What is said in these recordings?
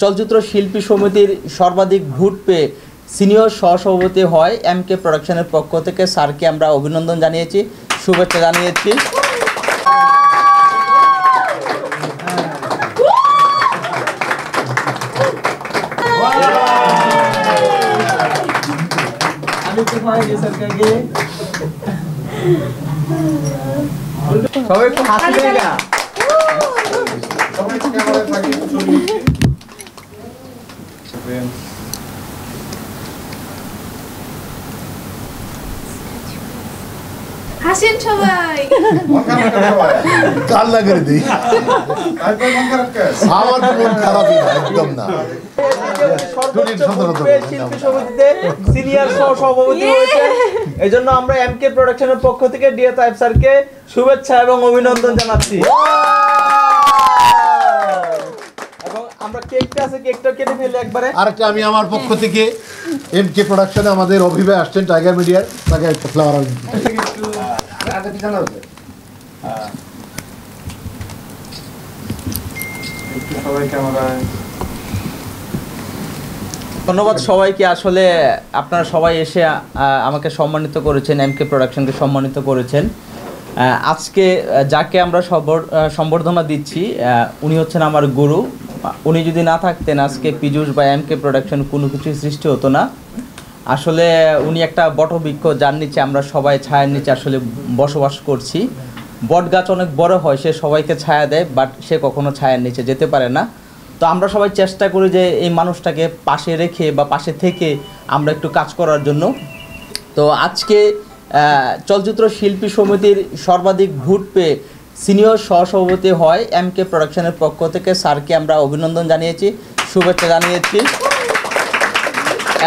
চলচ্চিত্র শিল্পী সমিতির সর্বাধিক ভোট পেয়ে সিনিয়র সহসভাপতি হয় এমকে প্রোডাকশনের পক্ষ থেকে স্যারকে আমরা অভিনন্দন জানিয়েছি, শুভেচ্ছা জানিয়েছি। সবাই একটু হাসি দেয় না? হাসেন সবাই। কান্না করে দিই। আমার মন খারাপই না, একদম না। শিল্পী সমিতিতে সিনিয়র সহসভাপতি হয়েছে, এই জন্য আমরা এমকে প্রোডাকশনের পক্ষ থেকে ডিএ তাইব স্যারকে শুভেচ্ছা এবং অভিনন্দন জানাচ্ছি। এবং আমরা কেকটা আছে, কেকটা কেটে ফেলে একবারে। আরেকটা আমি আমার পক্ষ থেকে এমকে প্রোডাকশনে আমাদের অভিভাবক আসছেন টাইগার মিডিয়ার, তাকে একটা ফ্লাওয়ার ধন্যবাদ সবাইকে। আসলে আপনারা সবাই এসে আমাকে সম্মানিত করেছেন, এমকে প্রোডাকশনকে সম্মানিত করেছেন। আজকে যাকে আমরা সম্বর্ধনা দিচ্ছি উনি হচ্ছেন আমার গুরু। উনি যদি না থাকতেন আজকে পীযূষ বা এমকে প্রোডাকশন কোনো কিছুই সৃষ্টি হতো না। আসলে উনি একটা বটবৃক্ষ, যার নিচে আমরা সবাই ছায়ার নিচে আসলে বসবাস করছি। বট গাছ অনেক বড় হয়, সে সবাইকে ছায়া দেয়, বাট সে কখনো ছায়ার নিচে যেতে পারে না। তো আমরা সবাই চেষ্টা করি যে এই মানুষটাকে পাশে রেখে বা পাশে থেকে আমরা একটু কাজ করার জন্য। তো আজকে চলচ্চিত্র শিল্পী সমিতির সর্বাধিক ভোট পেয়ে সিনিয়র সহসভাপতি হয় এমকে প্রোডাকশনের পক্ষ থেকে স্যারকে আমরা অভিনন্দন জানিয়েছি, শুভেচ্ছা জানিয়েছি।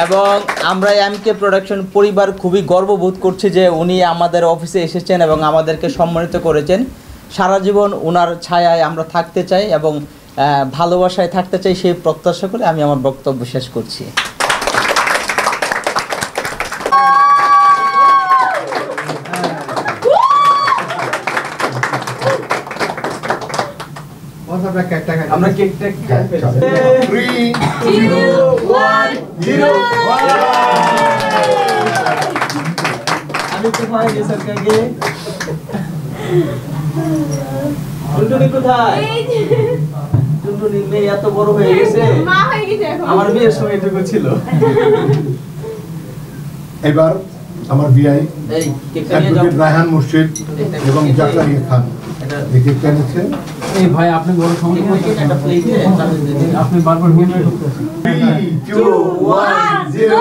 এবং আমরা এমকে প্রোডাকশন পরিবার খুবই গর্ববোধ করছি যে উনি আমাদের অফিসে এসেছেন এবং আমাদেরকে সম্মানিত করেছেন। সারা জীবন ওনার ছায়ায় আমরা থাকতে চাই এবং ভালোবাসায় থাকতে চাই, সেই প্রত্যাশা করে আমি আমার বক্তব্য শেষ করছি। আমরা কেকটা আমি কোথায় গেছে? টুনটুনি কোথায়? টুনটুনি মেয়ে এত বড় হয়ে গেছে, আমার বিয়ের সময় এটুকু ছিল। এবার আমার বিআই অ্যাডভোকেট রায়হান মুর্শিদ এবং জাকারিয়া খান এই কেকটা নিচ্ছেন। এই ভাই আপনি বড় সময় একটা প্লেটে আপনি বারবার ভিডিও করতেছেন। 3 2 1 0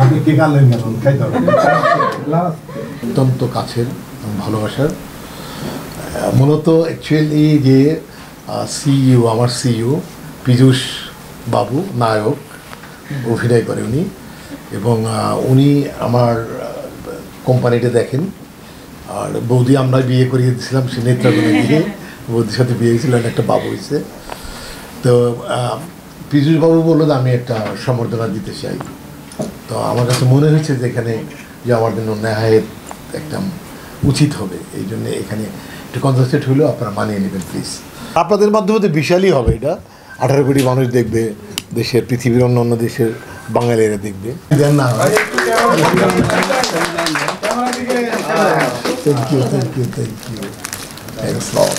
আপনি কেক আনলেন কেন? খাইতে হবে। অত্যন্ত কাছের ভালোবাসার মূলত অ্যাকচুয়ালি যে সিইও, আমার সিইও পীযূষ বাবু নায়ক অভিনয় করে উনি, এবং উনি আমার কোম্পানিটা দেখেন। আর বৌদি আমরা বিয়ে করিয়ে দিয়েছিলাম, সে নেত্রকোনা গিয়ে বৌদির সাথে বিয়ে হয়েছিল, একটা বাবু হয়েছে। তো পীযূষবাবু বললো যে আমি একটা সম্বর্ধনা দিতে চাই। তো আমার কাছে মনে হয়েছে যে এখানে যে আমার জন্য নেহায়েত একটা উচিত হবে, এই জন্য এখানে একটু কনসেন্ট্রেট হলেও আপনারা মানিয়ে নেবেন প্লিজ। আপনাদের মাধ্যমে তো বিশালই হবে, এটা 18 কোটি মানুষ দেখবে, দেশের পৃথিবীর অন্য অন্য দেশের বাঙালিরা দেখবে। না thank you thank you thank you thanks lot.